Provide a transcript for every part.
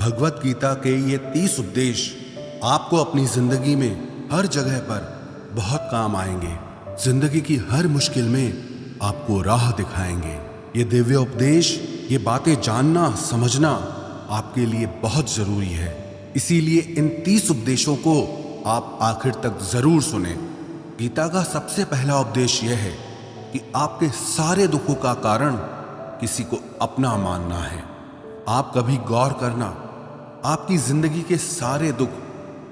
भगवत गीता के ये 30 उपदेश आपको अपनी जिंदगी में हर जगह पर बहुत काम आएंगे। जिंदगी की हर मुश्किल में आपको राह दिखाएंगे। ये दिव्य उपदेश, ये बातें जानना समझना आपके लिए बहुत जरूरी है। इसीलिए इन 30 उपदेशों को आप आखिर तक जरूर सुने। गीता का सबसे पहला उपदेश यह है कि आपके सारे दुखों का कारण किसी को अपना मानना है। आप कभी गौर करना, आपकी जिंदगी के सारे दुख,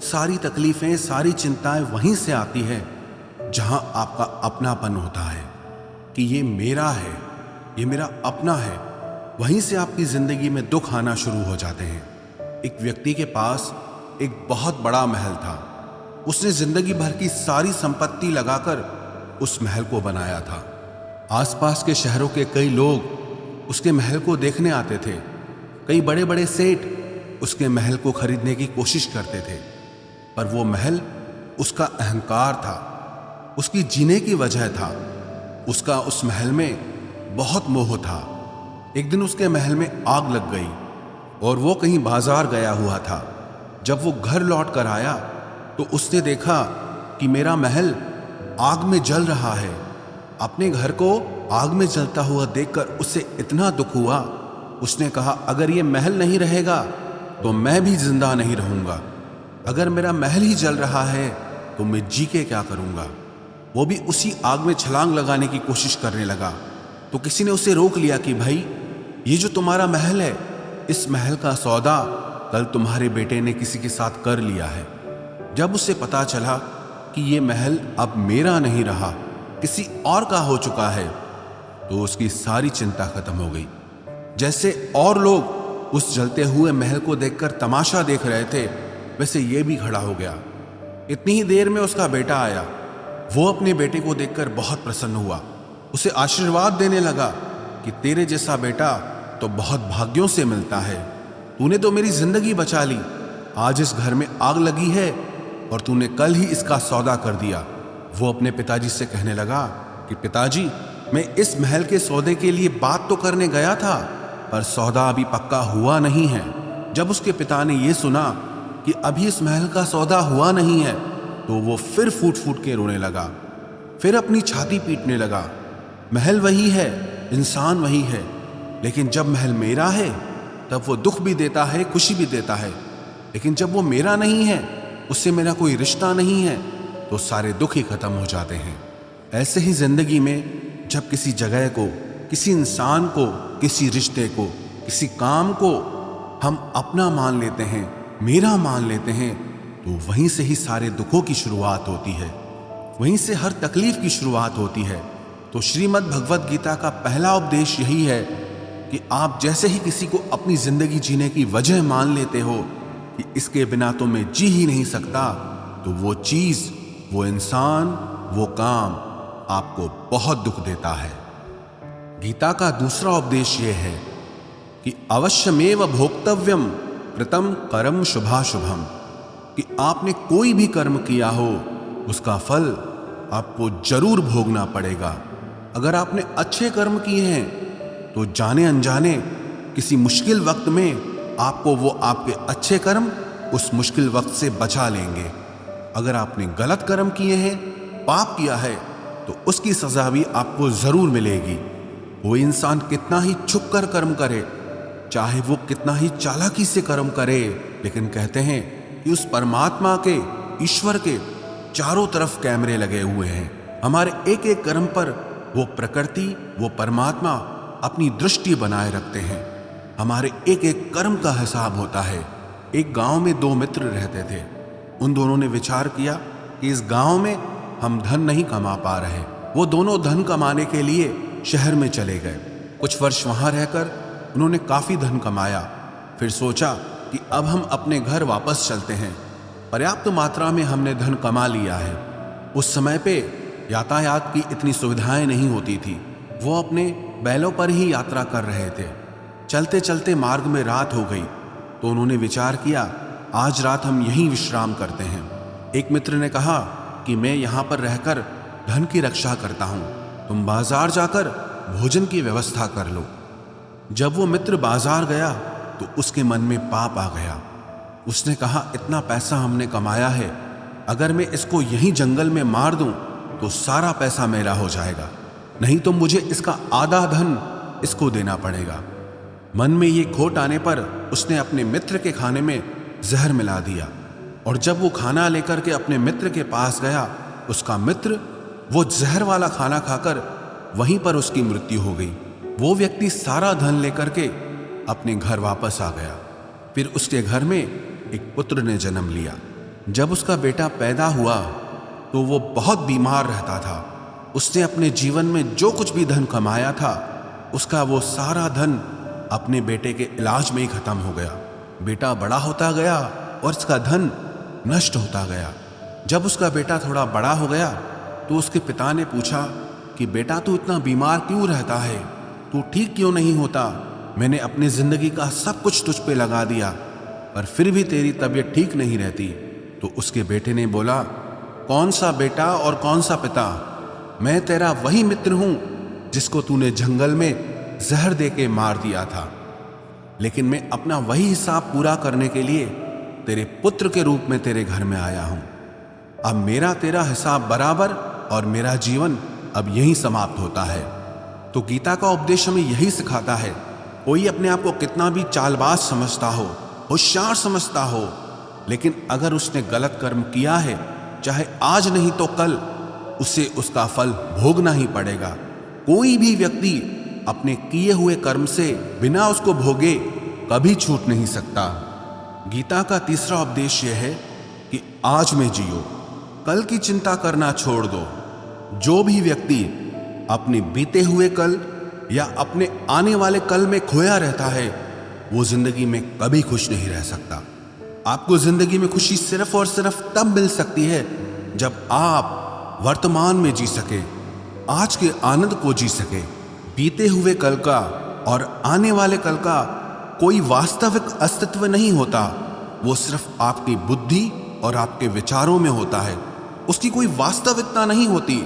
सारी तकलीफें, सारी चिंताएं वहीं से आती है जहां आपका अपनापन होता है कि ये मेरा है, ये मेरा अपना है। वहीं से आपकी जिंदगी में दुख आना शुरू हो जाते हैं। एक व्यक्ति के पास एक बहुत बड़ा महल था। उसने जिंदगी भर की सारी संपत्ति लगाकर उस महल को बनाया था। आसपास के शहरों के कई लोग उसके महल को देखने आते थे। कई बड़े बड़े सेठ उसके महल को खरीदने की कोशिश करते थे, पर वो महल उसका अहंकार था, उसकी जीने की वजह था। उसका उस महल में बहुत मोह था। एक दिन उसके महल में आग लग गई और वो कहीं बाजार गया हुआ था। जब वो घर लौट कर आया तो उसने देखा कि मेरा महल आग में जल रहा है। अपने घर को आग में जलता हुआ देखकर उसे इतना दुख हुआ। उसने कहा, अगर ये महल नहीं रहेगा तो मैं भी जिंदा नहीं रहूंगा। अगर मेरा महल ही जल रहा है तो मैं जी के क्या करूंगा। वो भी उसी आग में छलांग लगाने की कोशिश करने लगा। तो किसी ने उसे रोक लिया कि भाई, ये जो तुम्हारा महल है, इस महल का सौदा कल तुम्हारे बेटे ने किसी के साथ कर लिया है। जब उसे पता चला कि ये महल अब मेरा नहीं रहा, किसी और का हो चुका है, तो उसकी सारी चिंता खत्म हो गई। जैसे और लोग उस जलते हुए महल को देखकर तमाशा देख रहे थे, वैसे ये भी खड़ा हो गया। इतनी ही देर में उसका बेटा आया। वो अपने बेटे को देखकर बहुत प्रसन्न हुआ। उसे आशीर्वाद देने लगा कि तेरे जैसा बेटा तो बहुत भाग्यों से मिलता है। तूने तो मेरी जिंदगी बचा ली। आज इस घर में आग लगी है और तूने कल ही इसका सौदा कर दिया। वो अपने पिताजी से कहने लगा कि पिताजी, मैं इस महल के सौदे के लिए बात तो करने गया था, पर सौदा अभी पक्का हुआ नहीं है। जब उसके पिता ने यह सुना कि अभी इस महल का सौदा हुआ नहीं है, तो वो फिर फूट फूट के रोने लगा, फिर अपनी छाती पीटने लगा। महल वही है, इंसान वही है, लेकिन जब महल मेरा है तब वो दुख भी देता है, खुशी भी देता है। लेकिन जब वो मेरा नहीं है, उससे मेरा कोई रिश्ता नहीं है, तो सारे दुख ही खत्म हो जाते हैं। ऐसे ही जिंदगी में जब किसी जगह को, किसी इंसान को, किसी रिश्ते को, किसी काम को हम अपना मान लेते हैं, मेरा मान लेते हैं, तो वहीं से ही सारे दुखों की शुरुआत होती है, वहीं से हर तकलीफ की शुरुआत होती है। तो श्रीमद् भगवत गीता का पहला उपदेश यही है कि आप जैसे ही किसी को अपनी जिंदगी जीने की वजह मान लेते हो कि इसके बिना तो मैं जी ही नहीं सकता, तो वो चीज, वो इंसान, वो काम आपको बहुत दुख देता है। गीता का दूसरा उपदेश यह है कि अवश्यमेव भोक्तव्यम कृतं कर्म शुभाशुभम, कि आपने कोई भी कर्म किया हो उसका फल आपको जरूर भोगना पड़ेगा। अगर आपने अच्छे कर्म किए हैं तो जाने अनजाने किसी मुश्किल वक्त में आपको वो आपके अच्छे कर्म उस मुश्किल वक्त से बचा लेंगे। अगर आपने गलत कर्म किए हैं, पाप किया है, तो उसकी सजा भी आपको जरूर मिलेगी। वो इंसान कितना ही छुप कर कर्म करे, चाहे वो कितना ही चालाकी से कर्म करे, लेकिन कहते हैं कि उस परमात्मा के, ईश्वर के चारों तरफ कैमरे लगे हुए हैं। हमारे एक एक कर्म पर वो प्रकृति, वो परमात्मा अपनी दृष्टि बनाए रखते हैं। हमारे एक एक कर्म का हिसाब होता है। एक गांव में 2 मित्र रहते थे। उन दोनों ने विचार किया कि इस गांव में हम धन नहीं कमा पा रहे। वो दोनों धन कमाने के लिए शहर में चले गए। कुछ वर्ष वहां रहकर उन्होंने काफी धन कमाया। फिर सोचा कि अब हम अपने घर वापस चलते हैं। पर्याप्त मात्रा में हमने धन कमा लिया है। उस समय पे यातायात की इतनी सुविधाएं नहीं होती थी। वो अपने बैलों पर ही यात्रा कर रहे थे। चलते चलते मार्ग में रात हो गई, तो उन्होंने विचार किया, आज रात हम यहीं विश्राम करते हैं। एक मित्र ने कहा कि मैं यहाँ पर रहकर धन की रक्षा करता हूँ, तुम बाजार जाकर भोजन की व्यवस्था कर लो। जब वो मित्र बाजार गया तो उसके मन में पाप आ गया। उसने कहा, इतना पैसा हमने कमाया है, अगर मैं इसको यहीं जंगल में मार दूं तो सारा पैसा मेरा हो जाएगा, नहीं तो मुझे इसका आधा धन इसको देना पड़ेगा। मन में ये खोट आने पर उसने अपने मित्र के खाने में जहर मिला दिया, और जब वो खाना लेकर के अपने मित्र के पास गया, उसका मित्र वो जहर वाला खाना खाकर वहीं पर उसकी मृत्यु हो गई। वो व्यक्ति सारा धन लेकर के अपने घर वापस आ गया। फिर उसके घर में एक पुत्र ने जन्म लिया। जब उसका बेटा पैदा हुआ तो वो बहुत बीमार रहता था। उसने अपने जीवन में जो कुछ भी धन कमाया था, उसका वो सारा धन अपने बेटे के इलाज में ही खत्म हो गया। बेटा बड़ा होता गया और उसका धन नष्ट होता गया। जब उसका बेटा थोड़ा बड़ा हो गया तो उसके पिता ने पूछा कि बेटा, तू इतना बीमार क्यों रहता है, तू ठीक क्यों नहीं होता? मैंने अपनी जिंदगी का सब कुछ तुझ पे लगा दिया, पर फिर भी तेरी तबीयत ठीक नहीं रहती। तो उसके बेटे ने बोला, कौन सा बेटा और कौन सा पिता? मैं तेरा वही मित्र हूं जिसको तूने जंगल में जहर दे के मार दिया था, लेकिन मैं अपना वही हिसाब पूरा करने के लिए तेरे पुत्र के रूप में तेरे घर में आया हूं। अब मेरा तेरा हिसाब बराबर और मेरा जीवन अब यही समाप्त होता है। तो गीता का उपदेश हमें यही सिखाता है, कोई अपने आप को कितना भी चालबाज समझता हो, होशियार समझता हो, लेकिन अगर उसने गलत कर्म किया है, चाहे आज नहीं तो कल उसे उसका फल भोगना ही पड़ेगा। कोई भी व्यक्ति अपने किए हुए कर्म से बिना उसको भोगे कभी छूट नहीं सकता। गीता का तीसरा उपदेश यह है कि आज में जियो, कल की चिंता करना छोड़ दो। जो भी व्यक्ति अपने बीते हुए कल या अपने आने वाले कल में खोया रहता है, वो जिंदगी में कभी खुश नहीं रह सकता। आपको जिंदगी में खुशी सिर्फ और सिर्फ तब मिल सकती है जब आप वर्तमान में जी सके, आज के आनंद को जी सके। बीते हुए कल का और आने वाले कल का कोई वास्तविक अस्तित्व नहीं होता, वो सिर्फ आपकी बुद्धि और आपके विचारों में होता है। उसकी कोई वास्तविकता नहीं होती,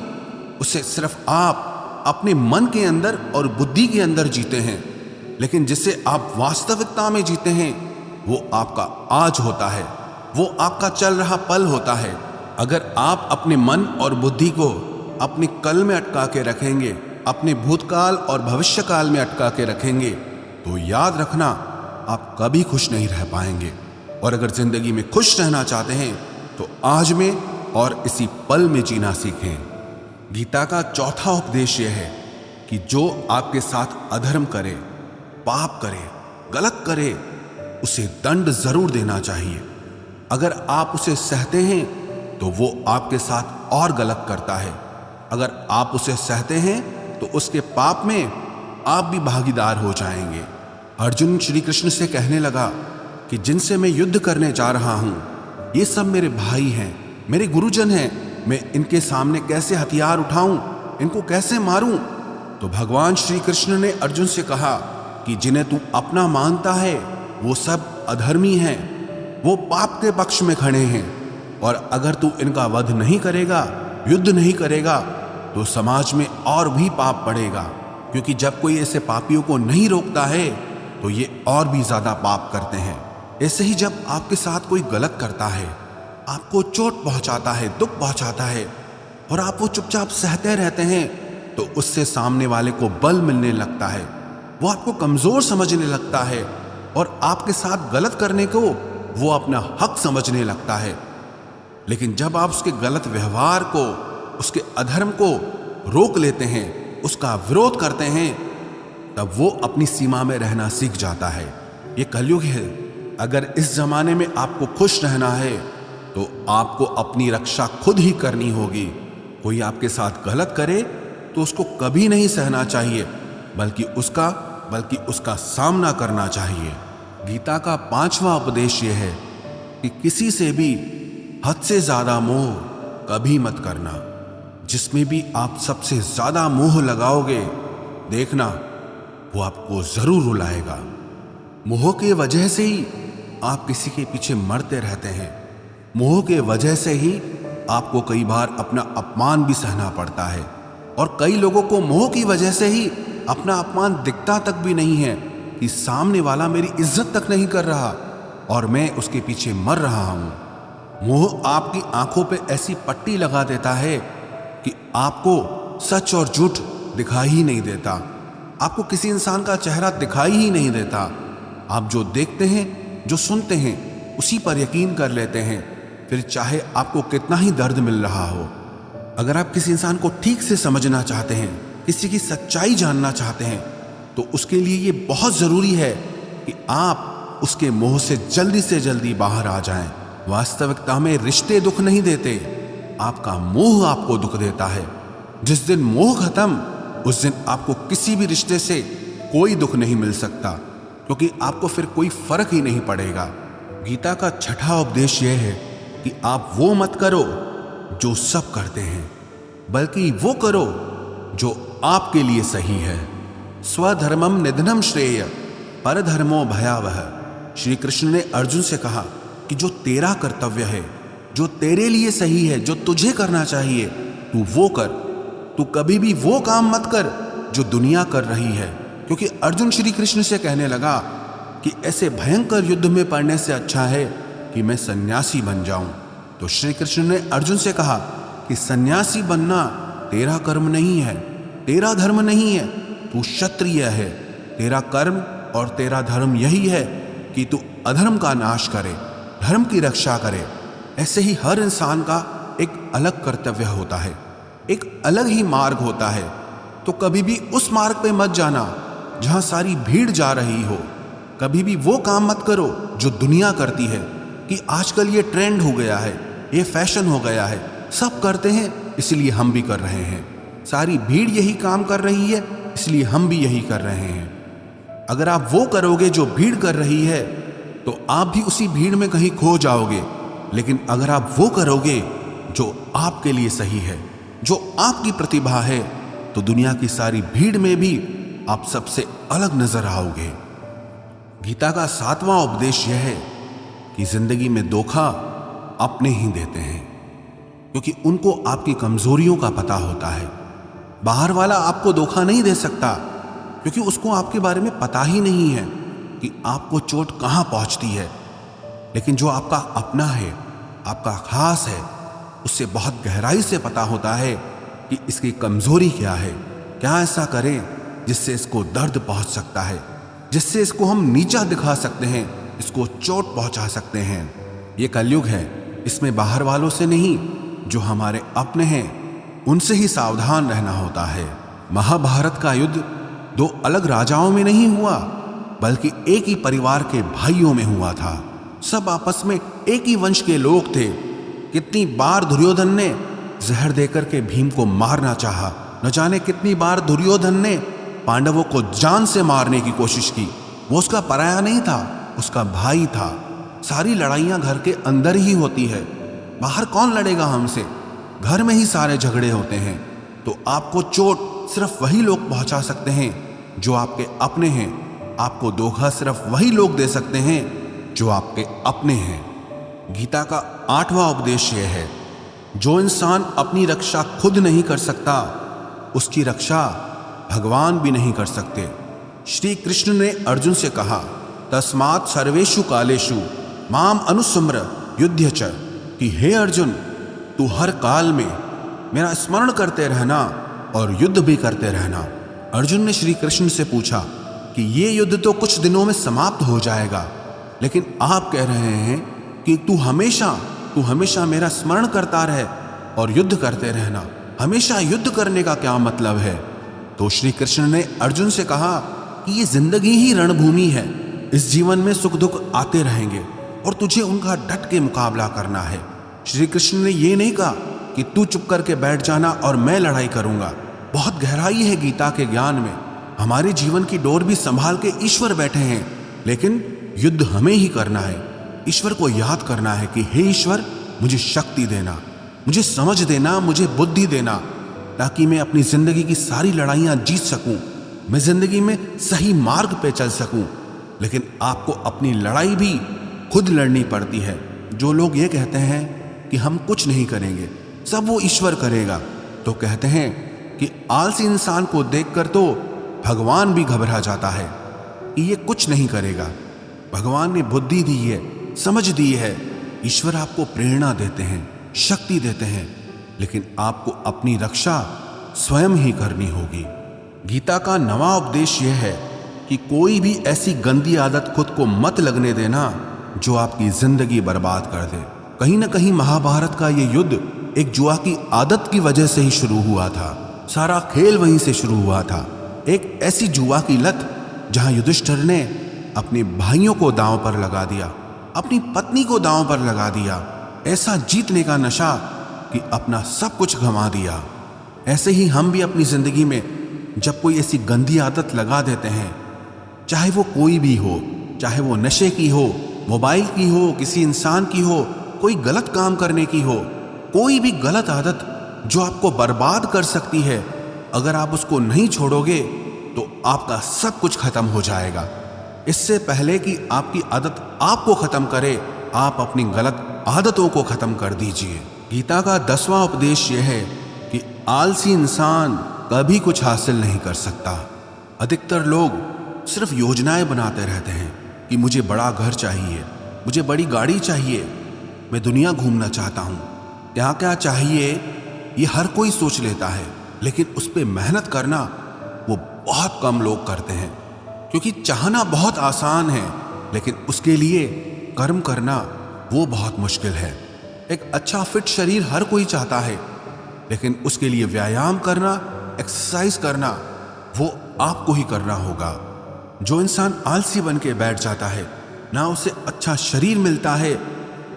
उसे सिर्फ आप अपने मन के अंदर और बुद्धि के अंदर जीते हैं। लेकिन जिसे आप वास्तविकता में जीते हैं, वो आपका आज होता है, वो आपका चल रहा पल होता है। अगर आप अपने मन और बुद्धि को अपने कल में अटका के रखेंगे, अपने भूतकाल और भविष्यकाल में अटका के रखेंगे, तो याद रखना आप कभी खुश नहीं रह पाएंगे। और अगर जिंदगी में खुश रहना चाहते हैं तो आज में और इसी पल में जीना सीखें। गीता का चौथा उपदेश यह है कि जो आपके साथ अधर्म करे, पाप करे, गलत करे, उसे दंड जरूर देना चाहिए। अगर आप उसे सहते हैं तो वो आपके साथ और गलत करता है। अगर आप उसे सहते हैं तो उसके पाप में आप भी भागीदार हो जाएंगे। अर्जुन श्री कृष्ण से कहने लगा कि जिनसे मैं युद्ध करने जा रहा हूं, ये सब मेरे भाई हैं, मेरे गुरुजन हैं, मैं इनके सामने कैसे हथियार उठाऊं, इनको कैसे मारूं? तो भगवान श्री कृष्ण ने अर्जुन से कहा कि जिन्हें तू अपना मानता है वो सब अधर्मी हैं, वो पाप के पक्ष में खड़े हैं, और अगर तू इनका वध नहीं करेगा, युद्ध नहीं करेगा, तो समाज में और भी पाप बढ़ेगा। क्योंकि जब कोई ऐसे पापियों को नहीं रोकता है तो ये और भी ज्यादा पाप करते हैं। ऐसे ही जब आपके साथ कोई गलत करता है, आपको चोट पहुंचाता है, दुख पहुंचाता है, और आप वो चुपचाप सहते रहते हैं, तो उससे सामने वाले को बल मिलने लगता है, वो आपको कमजोर समझने लगता है, और आपके साथ गलत करने को वो अपना हक समझने लगता है। लेकिन जब आप उसके गलत व्यवहार को, उसके अधर्म को रोक लेते हैं, उसका विरोध करते हैं, तब वो अपनी सीमा में रहना सीख जाता है। ये कलयुग है। अगर इस जमाने में आपको खुश रहना है तो आपको अपनी रक्षा खुद ही करनी होगी। कोई आपके साथ गलत करे तो उसको कभी नहीं सहना चाहिए, बल्कि उसका सामना करना चाहिए। गीता का पांचवा उपदेश यह है कि किसी से भी हद से ज्यादा मोह कभी मत करना। जिसमें भी आप सबसे ज्यादा मोह लगाओगे, देखना वो आपको जरूर रुलाएगा। मोह के वजह से ही आप किसी के पीछे मरते रहते हैं। मोह के वजह से ही आपको कई बार अपना अपमान भी सहना पड़ता है, और कई लोगों को मोह की वजह से ही अपना अपमान दिखता तक भी नहीं है कि सामने वाला मेरी इज्जत तक नहीं कर रहा और मैं उसके पीछे मर रहा हूं। मोह आपकी आंखों पे ऐसी पट्टी लगा देता है कि आपको सच और झूठ दिखाई ही नहीं देता, आपको किसी इंसान का चेहरा दिखाई ही नहीं देता। आप जो देखते हैं, जो सुनते हैं, उसी पर यकीन कर लेते हैं, फिर चाहे आपको कितना ही दर्द मिल रहा हो। अगर आप किसी इंसान को ठीक से समझना चाहते हैं, किसी की सच्चाई जानना चाहते हैं, तो उसके लिए ये बहुत ज़रूरी है कि आप उसके मोह से जल्दी बाहर आ जाएं। वास्तविकता में रिश्ते दुख नहीं देते, आपका मोह आपको दुख देता है। जिस दिन मोह खत्म, उस दिन आपको किसी भी रिश्ते से कोई दुख नहीं मिल सकता, क्योंकि आपको फिर कोई फर्क ही नहीं पड़ेगा। गीता का छठा उपदेश यह है कि आप वो मत करो जो सब करते हैं, बल्कि वो करो जो आपके लिए सही है। स्वधर्मम निधनम श्रेय परधर्मो भयावह। श्री कृष्ण ने अर्जुन से कहा कि जो तेरा कर्तव्य है, जो तेरे लिए सही है, जो तुझे करना चाहिए, तू वो कर। तू कभी भी वो काम मत कर जो दुनिया कर रही है, क्योंकि अर्जुन श्री कृष्ण से कहने लगा कि ऐसे भयंकर युद्ध में पड़ने से अच्छा है कि मैं सन्यासी बन जाऊं। तो श्री कृष्ण ने अर्जुन से कहा कि सन्यासी बनना तेरा कर्म नहीं है, तेरा धर्म नहीं है, तू क्षत्रिय है। तेरा कर्म और तेरा धर्म यही है कि तू अधर्म का नाश करे, धर्म की रक्षा करे। ऐसे ही हर इंसान का एक अलग कर्तव्य होता है, एक अलग ही मार्ग होता है। तो कभी भी उस मार्ग पे मत जाना जहां सारी भीड़ जा रही हो। कभी भी वो काम मत करो जो दुनिया करती है कि आजकल ये ट्रेंड हो गया है, ये फैशन हो गया है, सब करते हैं इसलिए हम भी कर रहे हैं। सारी भीड़ यही काम कर रही है इसलिए हम भी यही कर रहे हैं। अगर आप वो करोगे जो भीड़ कर रही है तो आप भी उसी भीड़ में कहीं खो जाओगे। लेकिन अगर आप वो करोगे जो आपके लिए सही है, जो आपकी प्रतिभा है, तो दुनिया की सारी भीड़ में भी आप सबसे अलग नजर आओगे। गीता का 7वां उपदेश यह है कि जिंदगी में धोखा अपने ही देते हैं, क्योंकि उनको आपकी कमजोरियों का पता होता है। बाहर वाला आपको धोखा नहीं दे सकता, क्योंकि उसको आपके बारे में पता ही नहीं है कि आपको चोट कहां पहुंचती है। लेकिन जो आपका अपना है, आपका खास है, उससे बहुत गहराई से पता होता है कि इसकी कमजोरी क्या है, क्या ऐसा करें जिससे इसको दर्द पहुंच सकता है, जिससे इसको हम नीचा दिखा सकते हैं, इसको चोट पहुंचा सकते हैं। ये कलयुग है, इसमें बाहर वालों से नहीं, जो हमारे अपने हैं उनसे ही सावधान रहना होता है। महाभारत का युद्ध दो अलग राजाओं में नहीं हुआ, बल्कि एक ही परिवार के भाइयों में हुआ था। सब आपस में एक ही वंश के लोग थे। कितनी बार दुर्योधन ने जहर देकर के भीम को मारना चाहा, न जाने कितनी बार दुर्योधन ने पांडवों को जान से मारने की कोशिश की। वो उसका पराया नहीं था, उसका भाई था। सारी लड़ाइयां घर के अंदर ही होती है, बाहर कौन लड़ेगा हमसे? घर में ही सारे झगड़े होते हैं। तो आपको चोट सिर्फ वही लोग पहुंचा सकते हैं जो आपके अपने हैं। आपको धोखा सिर्फ वही लोग दे सकते हैं जो आपके अपने हैं। गीता का 8वां उपदेश यह है, जो इंसान अपनी रक्षा खुद नहीं कर सकता, उसकी रक्षा भगवान भी नहीं कर सकते। श्री कृष्ण ने अर्जुन से कहा, तस्मात् सर्वेषु कालेषु माम अनुस्मर युध्य च, कि हे अर्जुन, तू हर काल में मेरा स्मरण करते रहना और युद्ध भी करते रहना। अर्जुन ने श्री कृष्ण से पूछा कि ये युद्ध तो कुछ दिनों में समाप्त हो जाएगा, लेकिन आप कह रहे हैं कि तू हमेशा मेरा स्मरण करता रहे और युद्ध करते रहना। हमेशा युद्ध करने का क्या मतलब है? तो श्री कृष्ण ने अर्जुन से कहा कि ये जिंदगी ही रणभूमि है। इस जीवन में सुख दुख आते रहेंगे और तुझे उनका डट के मुकाबला करना है। श्री कृष्ण ने ये नहीं कहा कि तू चुप करके बैठ जाना और मैं लड़ाई करूंगा। बहुत गहराई है गीता के ज्ञान में। हमारे जीवन की डोर भी संभाल के ईश्वर बैठे हैं, लेकिन युद्ध हमें ही करना है। ईश्वर को याद करना है कि हे ईश्वर, मुझे शक्ति देना, मुझे समझ देना, मुझे बुद्धि देना, ताकि मैं अपनी जिंदगी की सारी लड़ाइयां जीत सकूं, मैं जिंदगी में सही मार्ग पे चल सकूं। लेकिन आपको अपनी लड़ाई भी खुद लड़नी पड़ती है। जो लोग ये कहते हैं कि हम कुछ नहीं करेंगे, सब वो ईश्वर करेगा, तो कहते हैं कि आलसी इंसान को देखकर तो भगवान भी घबरा जाता है। कि ये कुछ नहीं करेगा। भगवान ने बुद्धि दी है, समझ दी है। ईश्वर आपको प्रेरणा देते हैं, शक्ति देते हैं, लेकिन आपको अपनी रक्षा स्वयं ही करनी होगी। गीता का नवा उपदेश यह है कि कोई भी ऐसी गंदी आदत खुद को मत लगने देना जो आपकी जिंदगी बर्बाद कर दे। कहीं ना कहीं महाभारत का ये युद्ध एक जुआ की आदत की वजह से ही शुरू हुआ था। सारा खेल वहीं से शुरू हुआ था। एक ऐसी जुआ की लत जहां युधिष्ठिर ने अपने भाइयों को दांव पर लगा दिया, अपनी पत्नी को दांव पर लगा दिया। ऐसा जीतने का नशा कि अपना सब कुछ गंवा दिया। ऐसे ही हम भी अपनी जिंदगी में जब कोई ऐसी गंदी आदत लगा देते हैं, चाहे वो कोई भी हो, चाहे वो नशे की हो, मोबाइल की हो, किसी इंसान की हो, कोई गलत काम करने की हो, कोई भी गलत आदत जो आपको बर्बाद कर सकती है, अगर आप उसको नहीं छोड़ोगे तो आपका सब कुछ खत्म हो जाएगा। इससे पहले कि आपकी आदत आपको खत्म करे, आप अपनी गलत आदतों को खत्म कर दीजिए। गीता का 10वां उपदेश यह है कि आलसी इंसान कभी कुछ हासिल नहीं कर सकता। अधिकतर लोग सिर्फ योजनाएं बनाते रहते हैं कि मुझे बड़ा घर चाहिए, मुझे बड़ी गाड़ी चाहिए, मैं दुनिया घूमना चाहता हूँ। क्या क्या चाहिए ये हर कोई सोच लेता है, लेकिन उस पर मेहनत करना वो बहुत कम लोग करते हैं। क्योंकि चाहना बहुत आसान है, लेकिन उसके लिए कर्म करना वो बहुत मुश्किल है। एक अच्छा फिट शरीर हर कोई चाहता है, लेकिन उसके लिए व्यायाम करना, एक्सरसाइज करना वो आपको ही करना होगा। जो इंसान आलसी बन के बैठ जाता है, ना उसे अच्छा शरीर मिलता है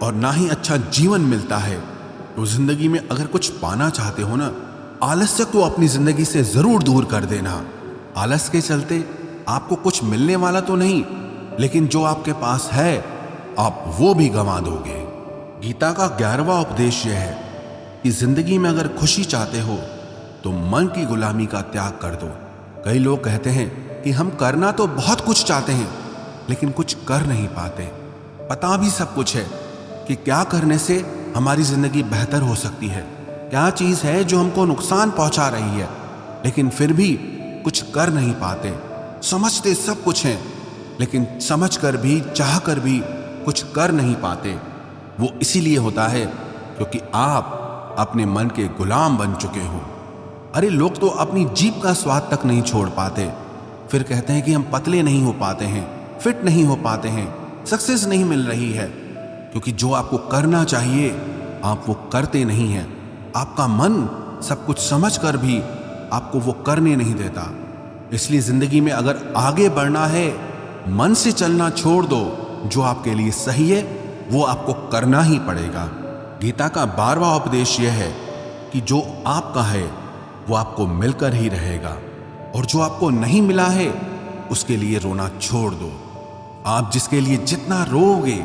और ना ही अच्छा जीवन मिलता है। तो जिंदगी में अगर कुछ पाना चाहते हो ना, आलस्य को अपनी जिंदगी से जरूर दूर कर देना। आलस के चलते आपको कुछ मिलने वाला तो नहीं, लेकिन जो आपके पास है आप वो भी गंवा दोगे। गीता का 11वां उपदेश यह है कि जिंदगी में अगर खुशी चाहते हो तो मन की गुलामी का त्याग कर दो। कई लोग कहते हैं कि हम करना तो बहुत कुछ चाहते हैं, लेकिन कुछ कर नहीं पाते। पता भी सब कुछ है कि क्या करने से हमारी जिंदगी बेहतर हो सकती है, क्या चीज है जो हमको नुकसान पहुंचा रही है, लेकिन फिर भी कुछ कर नहीं पाते। समझते सब कुछ हैं, लेकिन समझ कर भी, चाह कर भी कुछ कर नहीं पाते। वो इसीलिए होता है क्योंकि आप अपने मन के गुलाम बन चुके हो। अरे लोग तो अपनी जीभ का स्वाद तक नहीं छोड़ पाते, फिर कहते हैं कि हम पतले नहीं हो पाते हैं, फिट नहीं हो पाते हैं, सक्सेस नहीं मिल रही है। क्योंकि जो आपको करना चाहिए आप वो करते नहीं हैं। आपका मन सब कुछ समझ कर भी आपको वो करने नहीं देता। इसलिए जिंदगी में अगर आगे बढ़ना है, मन से चलना छोड़ दो। जो आपके लिए सही है वो आपको करना ही पड़ेगा। गीता का 12वां उपदेश यह है कि जो आपका है वो आपको मिलकर ही रहेगा, और जो आपको नहीं मिला है उसके लिए रोना छोड़ दो। आप जिसके लिए जितना रोओगे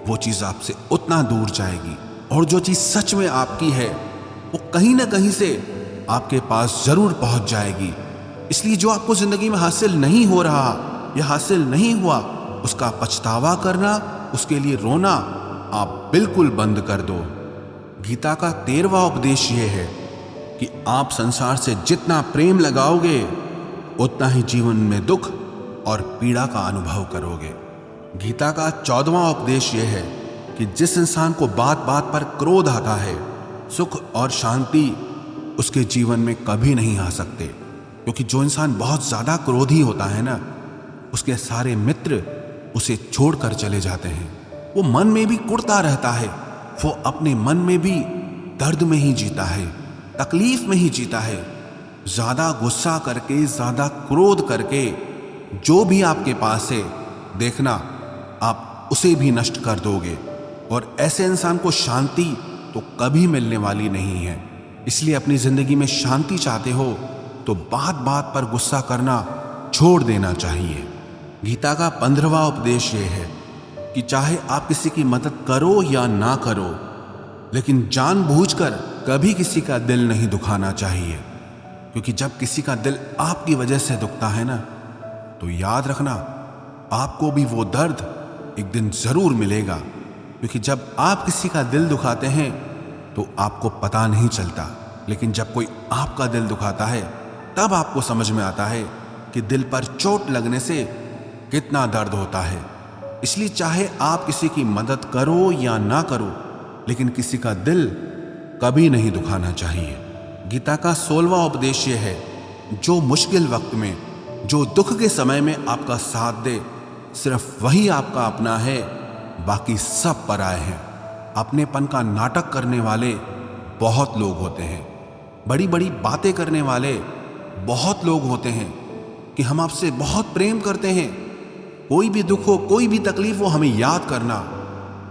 वो चीज आपसे उतना दूर जाएगी, और जो चीज सच में आपकी है वो कहीं ना कहीं से आपके पास जरूर पहुंच जाएगी। इसलिए जो आपको जिंदगी में हासिल नहीं हो रहा या हासिल नहीं हुआ, उसका पछतावा करना, उसके लिए रोना आप बिल्कुल बंद कर दो। गीता का 13वां उपदेश यह है कि आप संसार से जितना प्रेम लगाओगे उतना ही जीवन में दुख और पीड़ा का अनुभव करोगे। गीता का 14वां उपदेश यह है कि जिस इंसान को बात बात पर क्रोध आता है, सुख और शांति उसके जीवन में कभी नहीं आ सकते। क्योंकि जो इंसान बहुत ज्यादा क्रोधी होता है ना, उसके सारे मित्र उसे छोड़कर चले जाते हैं। वो मन में भी कुढ़ता रहता है, वो अपने मन में भी दर्द में ही जीता है, तकलीफ में ही जीता है। ज्यादा गुस्सा करके, ज्यादा क्रोध करके जो भी आपके पास है, देखना आप उसे भी नष्ट कर दोगे। और ऐसे इंसान को शांति तो कभी मिलने वाली नहीं है। इसलिए अपनी जिंदगी में शांति चाहते हो तो बात बात पर गुस्सा करना छोड़ देना चाहिए। गीता का 15वां उपदेश यह है कि चाहे आप किसी की मदद करो या ना करो, लेकिन जानबूझकर कभी किसी का दिल नहीं दुखाना चाहिए। क्योंकि जब किसी का दिल आपकी वजह से दुखता है ना, तो याद रखना आपको भी वो दर्द एक दिन जरूर मिलेगा। क्योंकि जब आप किसी का दिल दुखाते हैं तो आपको पता नहीं चलता, लेकिन जब कोई आपका दिल दुखाता है तब आपको समझ में आता है कि दिल पर चोट लगने से कितना दर्द होता है। इसलिए चाहे आप किसी की मदद करो या ना करो, लेकिन किसी का दिल कभी नहीं दुखाना चाहिए। गीता का 16वां उपदेश यह है, जो मुश्किल वक्त में, जो दुख के समय में आपका साथ दे, सिर्फ वही आपका अपना है, बाकी सब पराए हैं। अपनेपन का नाटक करने वाले बहुत लोग होते हैं, बड़ी बड़ी बातें करने वाले बहुत लोग होते हैं कि हम आपसे बहुत प्रेम करते हैं। कोई भी दुख हो, कोई भी तकलीफ हो, हमें याद करना।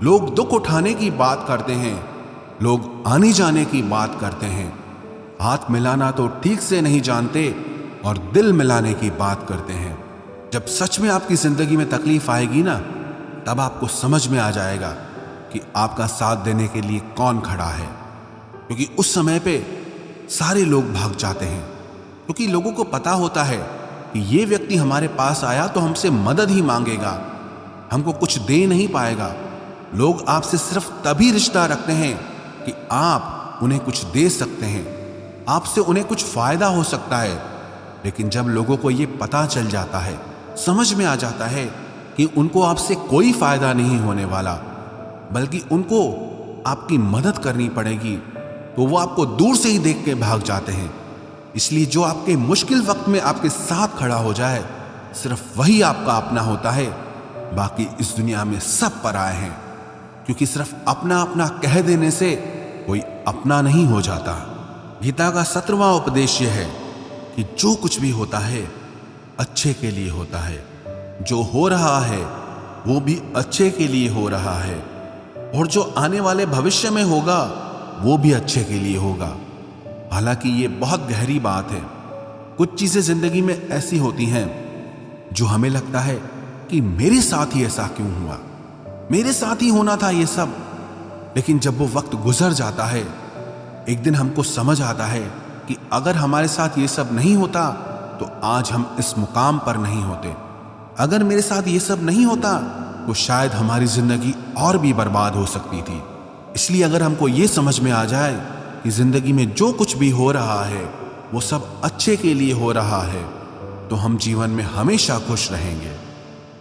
लोग दुख उठाने की बात करते हैं, लोग आने जाने की बात करते हैं, हाथ मिलाना तो ठीक से नहीं जानते और दिल मिलाने की बात करते हैं। जब सच में आपकी जिंदगी में तकलीफ आएगी ना, तब आपको समझ में आ जाएगा कि आपका साथ देने के लिए कौन खड़ा है। क्योंकि उस समय पे सारे लोग भाग जाते हैं, क्योंकि लोगों को पता होता है कि ये व्यक्ति हमारे पास आया तो हमसे मदद ही मांगेगा, हमको कुछ दे नहीं पाएगा। लोग आपसे सिर्फ तभी रिश्ता रखते हैं कि आप उन्हें कुछ दे सकते हैं, आपसे उन्हें कुछ फायदा हो सकता है। लेकिन जब लोगों को ये पता चल जाता है, समझ में आ जाता है कि उनको आपसे कोई फायदा नहीं होने वाला, बल्कि उनको आपकी मदद करनी पड़ेगी, तो वो आपको दूर से ही देख के भाग जाते हैं। इसलिए जो आपके मुश्किल वक्त में आपके साथ खड़ा हो जाए, सिर्फ वही आपका अपना होता है, बाकी इस दुनिया में सब पराए हैं। क्योंकि सिर्फ अपना अपना कह देने से कोई अपना नहीं हो जाता। गीता का 17वां उपदेश यह है कि जो कुछ भी होता है अच्छे के लिए होता है, जो हो रहा है वो भी अच्छे के लिए हो रहा है, और जो आने वाले भविष्य में होगा वो भी अच्छे के लिए होगा। हालांकि ये बहुत गहरी बात है। कुछ चीजें जिंदगी में ऐसी होती हैं जो हमें लगता है कि मेरे साथ ही ऐसा क्यों हुआ, मेरे साथ ही होना था ये सब। लेकिन जब वो वक्त गुजर जाता है, एक दिन हमको समझ आता है कि अगर हमारे साथ ये सब नहीं होता तो आज हम इस मुकाम पर नहीं होते। अगर मेरे साथ ये सब नहीं होता तो शायद हमारी जिंदगी और भी बर्बाद हो सकती थी। इसलिए अगर हमको ये समझ में आ जाए कि जिंदगी में जो कुछ भी हो रहा है वो सब अच्छे के लिए हो रहा है, तो हम जीवन में हमेशा खुश रहेंगे।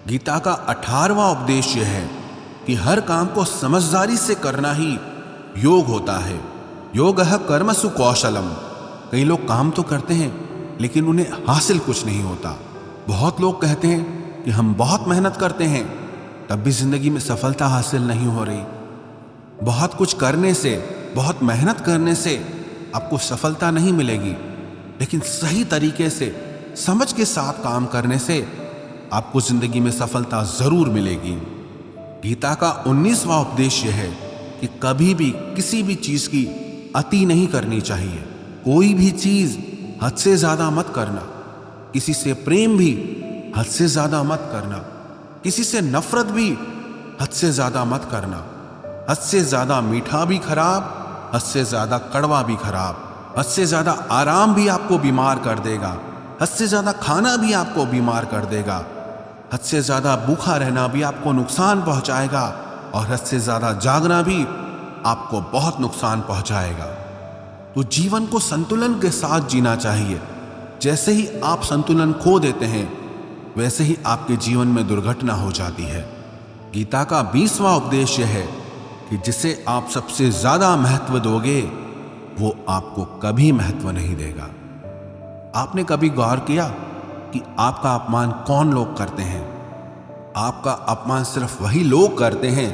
गीता का 18वां उपदेश यह है कि हर काम को समझदारी से करना ही योग होता है। योगः कर्मसु कौशलम। कई लोग काम तो करते हैं लेकिन उन्हें हासिल कुछ नहीं होता। बहुत लोग कहते हैं कि हम बहुत मेहनत करते हैं, तब भी जिंदगी में सफलता हासिल नहीं हो रही। बहुत कुछ करने से, बहुत मेहनत करने से आपको सफलता नहीं मिलेगी, लेकिन सही तरीके से, समझ के साथ काम करने से आपको जिंदगी में सफलता जरूर मिलेगी। गीता का 19वां उपदेश यह है कि कभी भी किसी भी चीज की अति नहीं करनी चाहिए। कोई भी चीज हद से ज्यादा मत करना। किसी से प्रेम भी हद से ज्यादा मत करना। किसी से नफरत भी हद से ज्यादा मत करना। हद से ज्यादा मीठा भी खराब, हद से ज्यादा कड़वा भी खराब। हद से ज्यादा आराम भी आपको बीमार कर देगा। हद से ज्यादा खाना भी आपको बीमार कर देगा। हद से ज्यादा भूखा रहना भी आपको नुकसान पहुंचाएगा, और हद से ज्यादा जागना भी आपको बहुत नुकसान पहुंचाएगा। तो जीवन को संतुलन के साथ जीना चाहिए। जैसे ही आप संतुलन खो देते हैं, वैसे ही आपके जीवन में दुर्घटना हो जाती है। गीता का 20वां उपदेश यह है कि जिसे आप सबसे ज्यादा महत्व दोगे, वो आपको कभी महत्व नहीं देगा। आपने कभी गौर किया कि आपका अपमान कौन लोग करते हैं? आपका अपमान सिर्फ वही लोग करते हैं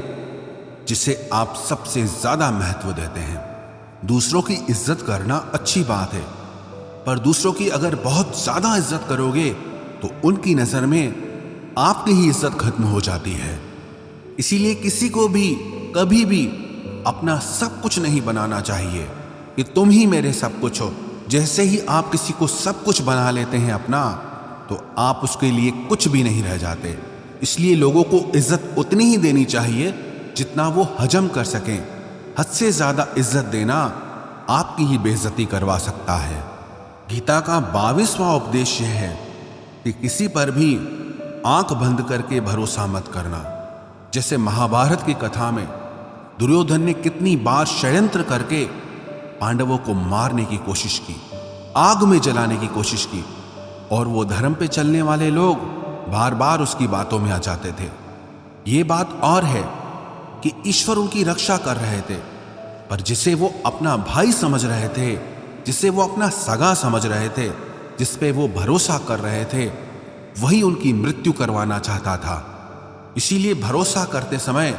जिसे आप सबसे ज्यादा महत्व देते हैं। दूसरों की इज्जत करना अच्छी बात है, पर दूसरों की अगर बहुत ज्यादा इज्जत करोगे तो उनकी नजर में आपकी ही इज्जत खत्म हो जाती है। इसीलिए किसी को भी कभी भी अपना सब कुछ नहीं बनाना चाहिए कि तुम ही मेरे सब कुछ हो। जैसे ही आप किसी को सब कुछ बना लेते हैं अपना, तो आप उसके लिए कुछ भी नहीं रह जाते। इसलिए लोगों को इज्जत उतनी ही देनी चाहिए जितना वो हजम कर सकें। हद से ज्यादा इज्जत देना आपकी ही बेइज्जती करवा सकता है। गीता का 22वां उपदेश यह है कि किसी पर भी आंख बंद करके भरोसा मत करना। जैसे महाभारत की कथा में दुर्योधन ने कितनी बार षड्यंत्र करके पांडवों को मारने की कोशिश की, आग में जलाने की कोशिश की, और वो धर्म पे चलने वाले लोग बार बार उसकी बातों में आ जाते थे। ये बात और है कि ईश्वर उनकी रक्षा कर रहे थे, पर जिसे वो अपना भाई समझ रहे थे, जिसे वो अपना सगा समझ रहे थे, जिस पे वो भरोसा कर रहे थे, वही उनकी मृत्यु करवाना चाहता था। इसीलिए भरोसा करते समय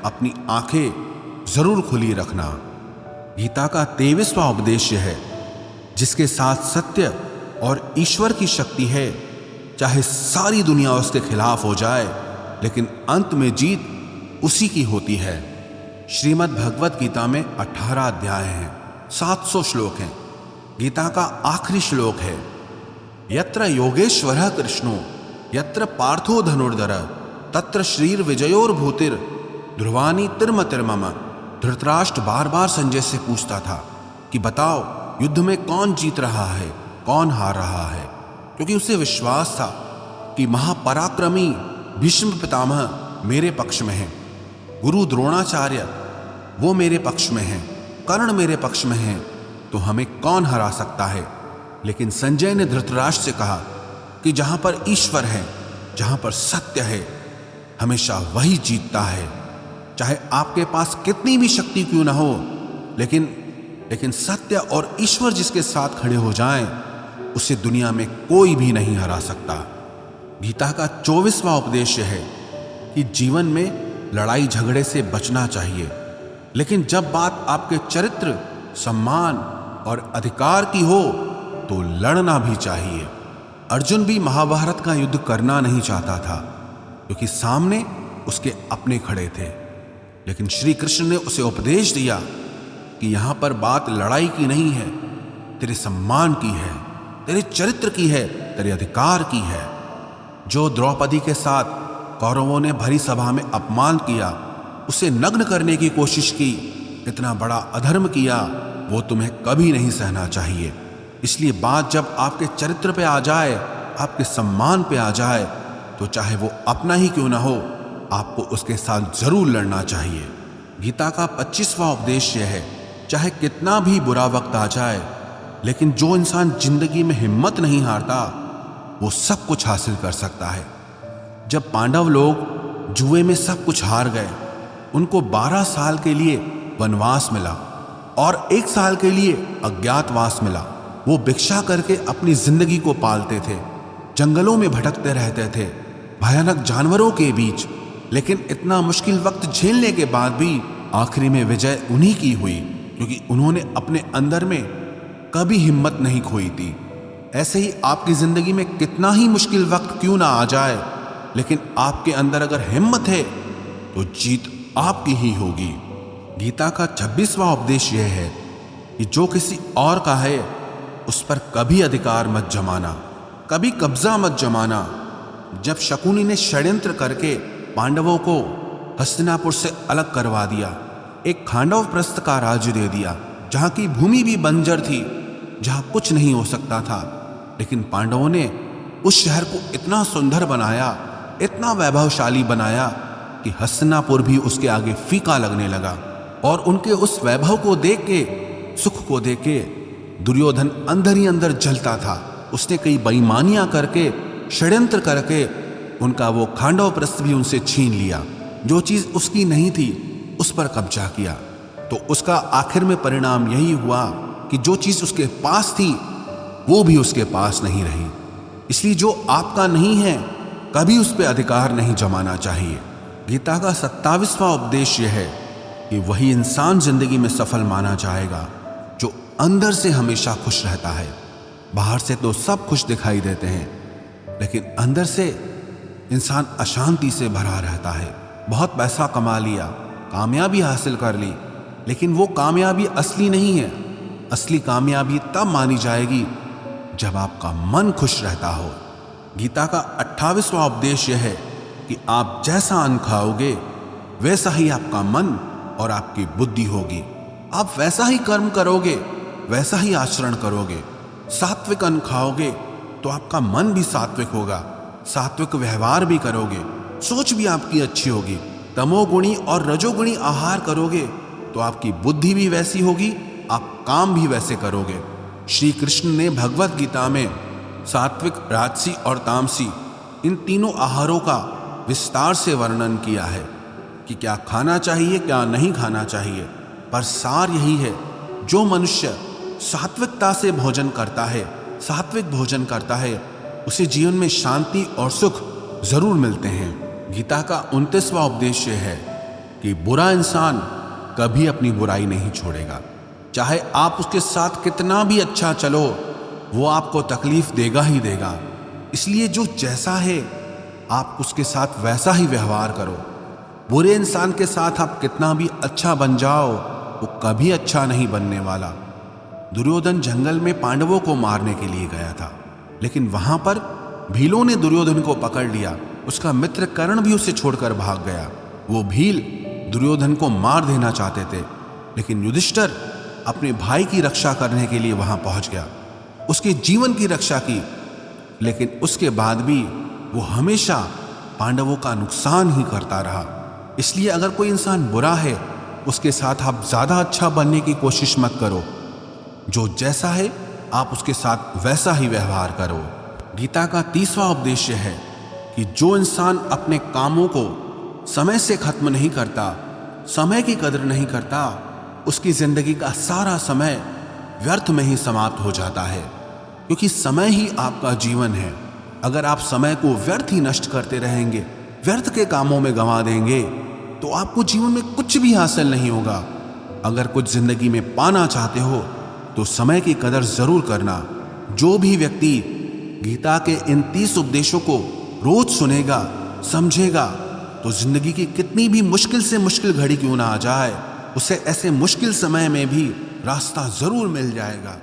अपनी आंखें जरूर खुली रखना। गीता का 23वां उपदेश है, जिसके साथ सत्य और ईश्वर की शक्ति है। चाहे सारी दुनिया उसके खिलाफ हो जाए, लेकिन अंत में जीत उसी की होती है। श्रीमद् भगवत गीता में 18 अध्याय हैं, 700 श्लोक हैं। गीता का आखिरी श्लोक है, यत्र योगेश्वरः कृष्णो यत्र पार्थो धनुर्धर तत्र श्रीर विजयोर्भूतिर ध्रुवानी तिर्मतिर्मम। धृतराष्ट्र बार बार संजय से पूछता था कि बताओ, युद्ध में कौन जीत रहा है, कौन हार रहा है, क्योंकि उसे विश्वास था कि महापराक्रमी भीष्म पितामह मेरे पक्ष में हैं, गुरु द्रोणाचार्य वो मेरे पक्ष में हैं, कर्ण मेरे पक्ष में हैं, तो हमें कौन हरा सकता है। लेकिन संजय ने धृतराष्ट्र से कहा कि जहां पर ईश्वर है, जहां पर सत्य है, हमेशा वही जीतता है। चाहे आपके पास कितनी भी शक्ति क्यों ना हो, लेकिन सत्य और ईश्वर जिसके साथ खड़े हो जाएं, उसे दुनिया में कोई भी नहीं हरा सकता। गीता का 24वां उपदेश है कि जीवन में लड़ाई झगड़े से बचना चाहिए, लेकिन जब बात आपके चरित्र, सम्मान और अधिकार की हो तो लड़ना भी चाहिए। अर्जुन भी महाभारत का युद्ध करना नहीं चाहता था, क्योंकि सामने उसके अपने खड़े थे। लेकिन श्री कृष्ण ने उसे उपदेश दिया कि यहां पर बात लड़ाई की नहीं है, तेरे सम्मान की है, तेरे चरित्र की है, तेरे अधिकार की है। जो द्रौपदी के साथ कौरवों ने भरी सभा में अपमान किया, उसे नग्न करने की कोशिश की, इतना बड़ा अधर्म किया, वो तुम्हें कभी नहीं सहना चाहिए। इसलिए बात जब आपके चरित्र पे आ जाए, आपके सम्मान पे आ जाए, तो चाहे वो अपना ही क्यों ना हो, आपको उसके साथ जरूर लड़ना चाहिए। गीता का 25वां उपदेश यह है, चाहे कितना भी बुरा वक्त आ जाए, लेकिन जो इंसान जिंदगी में हिम्मत नहीं हारता, वो सब कुछ हासिल कर सकता है। जब पांडव लोग जुए में सब कुछ हार गए, उनको 12 साल के लिए वनवास मिला और 1 साल के लिए अज्ञातवास मिला। वो भिक्षा करके अपनी जिंदगी को पालते थे, जंगलों में भटकते रहते थे, भयानक जानवरों के बीच। लेकिन इतना मुश्किल वक्त झेलने के बाद भी आखिरी में विजय उन्हीं की हुई, क्योंकि उन्होंने अपने अंदर में कभी हिम्मत नहीं खोई थी। ऐसे ही आपकी जिंदगी में कितना ही मुश्किल वक्त क्यों ना आ जाए, लेकिन आपके अंदर अगर हिम्मत है तो जीत आपकी ही होगी। गीता का 26वां उपदेश यह है कि जो किसी और का है, उस पर कभी अधिकार मत जमाना, कभी कब्जा मत जमाना। जब शकुनी ने षड्यंत्र करके पांडवों को हस्तिनापुर से अलग करवा दिया, एक खांडवप्रस्थ का राज्य दे दिया, जहां की भूमि भी बंजर थी, जहां कुछ नहीं हो सकता था, लेकिन पांडवों ने उस शहर को इतना सुंदर बनाया, इतना वैभवशाली बनाया कि हस्तिनापुर भी उसके आगे फीका लगने लगा। और उनके उस वैभव को देख के, सुख को देख के दुर्योधन अंदर ही अंदर जलता था। उसने कई बेईमानियां करके, षड्यंत्र करके उनका वो खांडवप्रस्थ भी उनसे छीन लिया। जो चीज उसकी नहीं थी, उस पर कब्जा किया। तो उसका आखिर में परिणाम यही हुआ कि जो चीज उसके पास थी, वो भी उसके पास नहीं रही। इसलिए जो आपका नहीं है, कभी उस पर अधिकार नहीं जमाना चाहिए। गीता का 27वां उपदेश यह है कि वही इंसान जिंदगी में सफल माना जाएगा जो अंदर से हमेशा खुश रहता है। बाहर से तो सब खुश दिखाई देते हैं, लेकिन अंदर से इंसान अशांति से भरा रहता है। बहुत पैसा कमा लिया, कामयाबी हासिल कर ली, लेकिन वो कामयाबी असली नहीं है। असली कामयाबी तब मानी जाएगी जब आपका मन खुश रहता हो। गीता का 28वां उपदेश यह है कि आप जैसा अन्न खाओगे, वैसा ही आपका मन और आपकी बुद्धि होगी। आप वैसा ही कर्म करोगे, वैसा ही आचरण करोगे। सात्विक अन्न खाओगे तो आपका मन भी सात्विक होगा, सात्विक व्यवहार भी करोगे, सोच भी आपकी अच्छी होगी। तमोगुणी और रजोगुणी आहार करोगे तो आपकी बुद्धि भी वैसी होगी, आप काम भी वैसे करोगे। श्री कृष्ण ने भगवत गीता में सात्विक, राजसी और तामसी इन तीनों आहारों का विस्तार से वर्णन किया है कि क्या खाना चाहिए, क्या नहीं खाना चाहिए। पर सार यही है, जो मनुष्य सात्विकता से भोजन करता है, सात्विक भोजन करता है, उसे जीवन में शांति और सुख जरूर मिलते हैं। गीता का 29वां उपदेश है कि बुरा इंसान कभी अपनी बुराई नहीं छोड़ेगा। चाहे आप उसके साथ कितना भी अच्छा चलो, वो आपको तकलीफ देगा ही देगा। इसलिए जो जैसा है आप उसके साथ वैसा ही व्यवहार करो। बुरे इंसान के साथ आप कितना भी अच्छा बन जाओ, वो कभी अच्छा नहीं बनने वाला। दुर्योधन जंगल में पांडवों को मारने के लिए गया था, लेकिन वहां पर भीलों ने दुर्योधन को पकड़ लिया। उसका मित्र कर्ण भी उसे छोड़कर भाग गया। वो भील दुर्योधन को मार देना चाहते थे, लेकिन युधिष्ठिर अपने भाई की रक्षा करने के लिए वहां पहुंच गया, उसके जीवन की रक्षा की। लेकिन उसके बाद भी वो हमेशा पांडवों का नुकसान ही करता रहा। इसलिए अगर कोई इंसान बुरा है, उसके साथ आप ज्यादा अच्छा बनने की कोशिश मत करो। जो जैसा है आप उसके साथ वैसा ही व्यवहार करो। गीता का 30वां उपदेश है कि जो इंसान अपने कामों को समय से खत्म नहीं करता, समय की कदर नहीं करता, उसकी जिंदगी का सारा समय व्यर्थ में ही समाप्त हो जाता है। क्योंकि समय ही आपका जीवन है। अगर आप समय को व्यर्थ ही नष्ट करते रहेंगे, व्यर्थ के कामों में गंवा देंगे, तो आपको जीवन में कुछ भी हासिल नहीं होगा। अगर कुछ जिंदगी में पाना चाहते हो तो समय की कदर जरूर करना। जो भी व्यक्ति गीता के इन 30 उपदेशों को रोज सुनेगा, समझेगा, तो जिंदगी की कितनी भी मुश्किल से मुश्किल घड़ी क्यों ना आ जाए, उसे ऐसे मुश्किल समय में भी रास्ता जरूर मिल जाएगा।